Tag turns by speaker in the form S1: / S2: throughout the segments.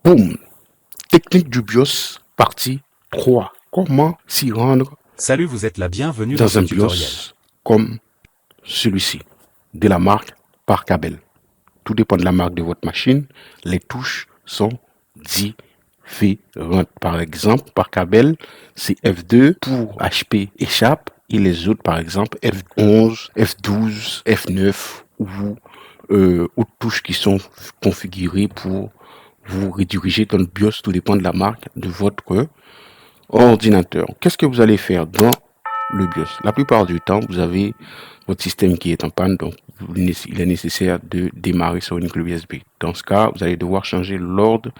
S1: Boum! Technique du BIOS, partie 3. Comment s'y rendre
S2: Salut, vous êtes la bienvenue dans
S1: dans
S2: ce
S1: un
S2: tutoriel.
S1: BIOS comme celui-ci, de la marque Parkabel. Tout dépend de la marque de votre machine. Les touches sont différentes. Par exemple, Parkabel, c'est F2 pour HP échappe et les autres, par exemple, F11, F12, F9 ou autres touches qui sont configurées pour vous rediriger dans le BIOS. Tout dépend de la marque de votre ordinateur. Qu'est-ce que vous allez faire dans le BIOS? La plupart du temps, vous avez votre système qui est en panne, donc il est nécessaire de démarrer sur une clé USB. Dans ce cas, vous allez devoir changer l'ordre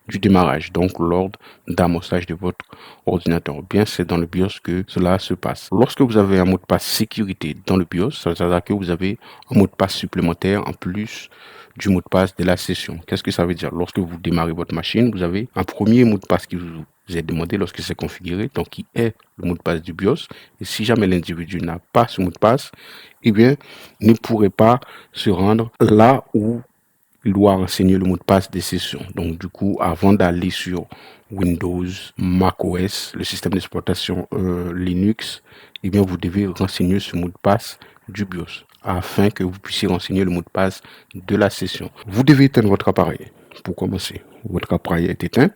S1: du démarrage, donc l'ordre d'amorçage de votre ordinateur. Bien, c'est dans le BIOS que cela se passe. Lorsque vous avez un mot de passe sécurité dans le BIOS, ça veut dire que vous avez un mot de passe supplémentaire en plus du mot de passe de la session. Qu'est-ce que ça veut dire? Lorsque vous démarrez votre machine, vous avez un premier mot de passe qui vous est demandé lorsque c'est configuré, donc qui est le mot de passe du BIOS. Et si jamais l'individu n'a pas ce mot de passe, eh bien, ne pourrait pas se rendre là où il doit renseigner le mot de passe des sessions. Donc, du coup, avant d'aller sur Windows, macOS, le système d'exploitation Linux, eh bien, vous devez renseigner ce mot de passe du BIOS afin que vous puissiez renseigner le mot de passe de la session. Vous devez éteindre votre appareil. Pour commencer, votre appareil est éteint.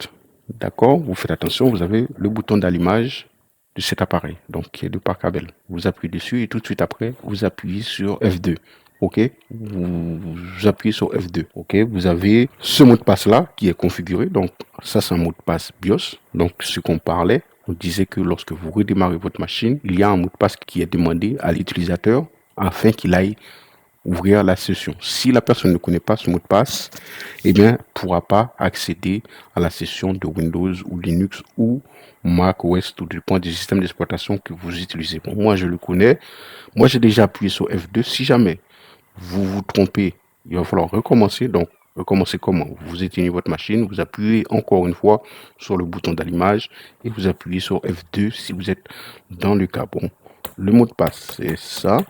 S1: D'accord, vous faites attention, vous avez le bouton d'allumage de cet appareil, donc qui est de Parkabel. Vous appuyez dessus et tout de suite après, vous appuyez sur F2. Ok, vous appuyez sur F2. Ok, vous avez ce mot de passe là qui est configuré. Donc ça, c'est un mot de passe BIOS. Donc ce qu'on parlait, on disait que lorsque vous redémarrez votre machine, il y a un mot de passe qui est demandé à l'utilisateur afin qu'il aille ouvrir la session. Si la personne ne connaît pas ce mot de passe, eh bien, ne pourra pas accéder à la session de Windows ou Linux ou Mac OS, tout dépend du système d'exploitation que vous utilisez. Bon, moi, je le connais. Moi, j'ai déjà appuyé sur F2. Si jamais vous vous trompez, il va falloir recommencer. Donc, recommencer comment? Vous éteignez votre machine, vous appuyez encore une fois sur le bouton d'allumage et vous appuyez sur F2 si vous êtes dans le cas. Bon, le mot de passe, c'est ça.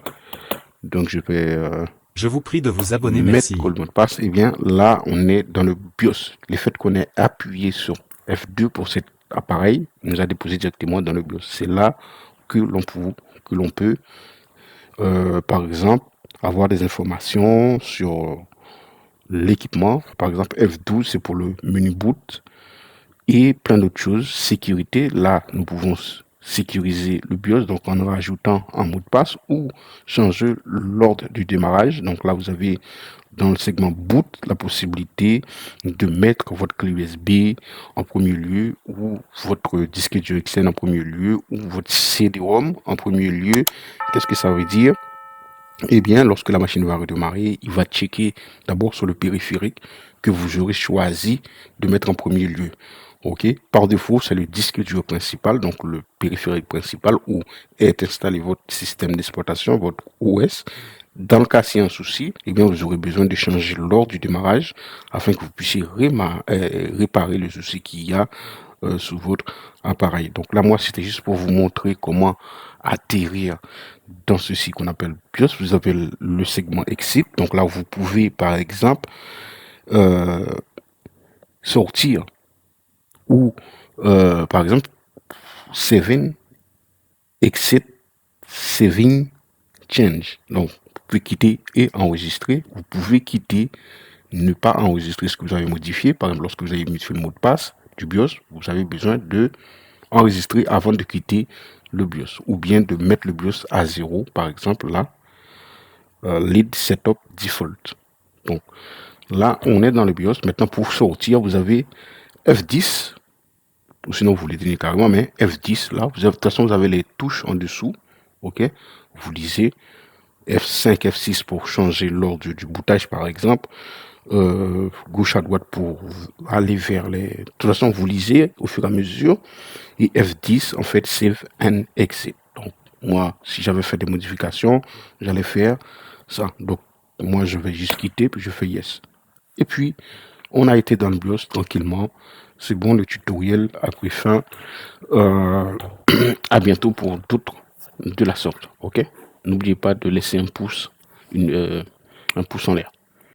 S1: Donc, je vais
S2: Je vous prie de vous abonner,
S1: mettre
S2: merci.
S1: le mot de passe. Et bien, là, on est dans le BIOS. Le fait qu'on ait appuyé sur F2 pour cet appareil nous a déposé directement dans le BIOS. C'est là que l'on peut, par exemple, avoir des informations sur l'équipement. Par exemple, F12, c'est pour le menu boot et plein d'autres choses. Sécurité, là, nous pouvons sécuriser le BIOS, donc en rajoutant un mot de passe ou changer l'ordre du démarrage. Donc là, vous avez dans le segment boot la possibilité de mettre votre clé USB en premier lieu ou votre disque dur externe en premier lieu ou votre CD-ROM en premier lieu. Qu'est-ce que ça veut dire? Eh bien, lorsque la machine va redémarrer, il va checker d'abord sur le périphérique que vous aurez choisi de mettre en premier lieu. Ok, par défaut, c'est le disque dur principal, donc le périphérique principal où est installé votre système d'exploitation, votre OS. Dans le cas s'il y a un souci, eh bien, vous aurez besoin de changer l'ordre du démarrage afin que vous puissiez réparer le souci qu'il y a sur votre appareil. Donc là, moi, c'était juste pour vous montrer comment atterrir dans ceci qu'on appelle BIOS. Vous avez le segment Exit. Donc là, vous pouvez, par exemple, euh, sortir ou, par exemple, Saving, Exit, Saving, Change. Donc, vous pouvez quitter et enregistrer. Vous pouvez quitter, ne pas enregistrer ce que vous avez modifié. Par exemple, lorsque vous avez modifié le mot de passe du BIOS, vous avez besoin de enregistrer avant de quitter le BIOS ou bien de mettre le BIOS à 0, par exemple là, lead setup default. Donc là, on est dans le BIOS. Maintenant, pour sortir, vous avez F10, ou sinon vous l'éteignez carrément, mais F10 là, de toute façon, vous avez les touches en dessous. Ok, vous lisez F5, F6 pour changer l'ordre du bootage, par exemple. Gauche à droite pour aller vers les... De toute façon, vous lisez au fur et à mesure. Et F10, en fait, Save and Exit. Donc, moi, si j'avais fait des modifications, j'allais faire ça. Donc, moi, je vais juste quitter, puis je fais Yes. Et puis, on a été dans le BIOS tranquillement. C'est bon, le tutoriel a pris fin. À bientôt pour d'autres de la sorte. Ok? N'oubliez pas de laisser un pouce en l'air.